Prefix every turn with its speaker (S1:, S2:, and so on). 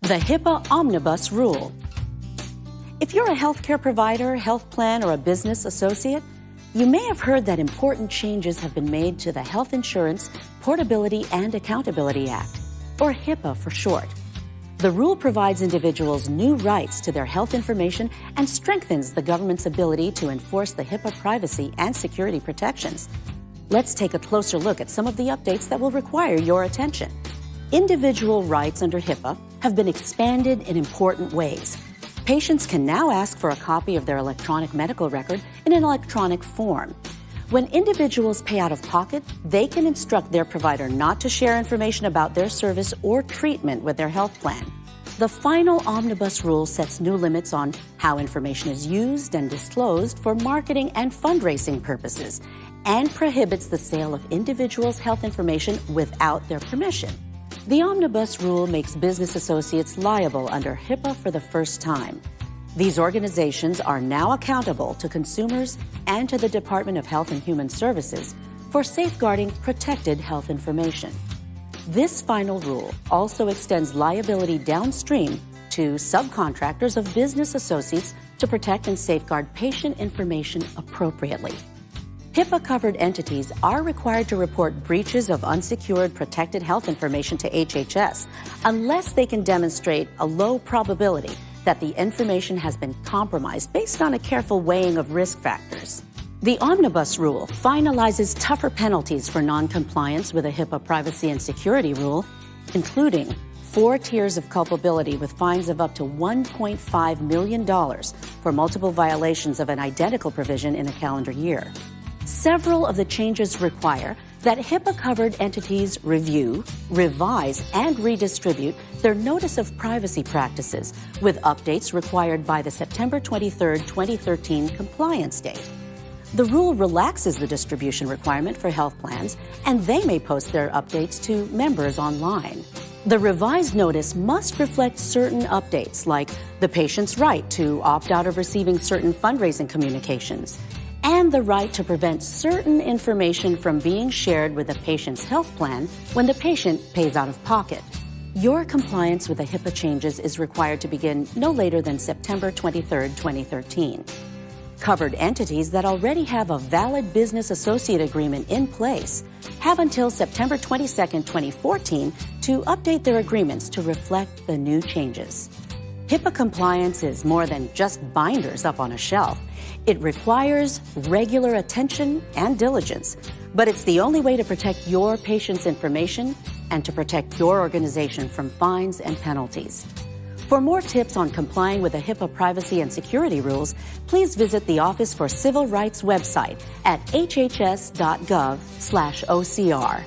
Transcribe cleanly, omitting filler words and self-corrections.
S1: The HIPAA Omnibus Rule. If you're a healthcare provider, health plan, or a business associate, you may have heard that important changes have been made to the Health Insurance Portability and Accountability Act, or HIPAA for short. The rule provides individuals new rights to their health information and strengthens the government's ability to enforce the HIPAA privacy and security protections. Let's take a closer look at some of the updates that will require your attention. Individual rights under HIPAA have been expanded in important ways. Patients can now ask for a copy of their electronic medical record in an electronic form. When individuals pay out of pocket, they can instruct their provider not to share information about their service or treatment with their health plan. The final omnibus rule sets new limits on how information is used and disclosed for marketing and fundraising purposes, and prohibits the sale of individuals' health information without their permission. The omnibus rule makes business associates liable under HIPAA for the first time. These organizations are now accountable to consumers and to the Department of Health and Human Services for safeguarding protected health information. This final rule also extends liability downstream to subcontractors of business associates to protect and safeguard patient information appropriately. HIPAA-covered entities are required to report breaches of unsecured protected health information to HHS unless they can demonstrate a low probability that the information has been compromised based on a careful weighing of risk factors. The Omnibus Rule finalizes tougher penalties for noncompliance with a HIPAA privacy and security rule, including 4 tiers of culpability with fines of up to $1.5 million for multiple violations of an identical provision in a calendar year. Several of the changes require that HIPAA-covered entities review, revise, and redistribute their Notice of Privacy Practices, with updates required by the September 23, 2013 compliance date. The rule relaxes the distribution requirement for health plans, and they may post their updates to members online. The revised notice must reflect certain updates, like the patient's right to opt out of receiving certain fundraising communications, and the right to prevent certain information from being shared with the patient's health plan when the patient pays out of pocket. Your compliance with the HIPAA changes is required to begin no later than September 23, 2013. Covered entities that already have a valid business associate agreement in place have until September 22, 2014 to update their agreements to reflect the new changes. HIPAA compliance is more than just binders up on a shelf. It requires regular attention and diligence, but it's the only way to protect your patient's information and to protect your organization from fines and penalties. For more tips on complying with the HIPAA privacy and security rules, please visit the Office for Civil Rights website at hhs.gov/OCR.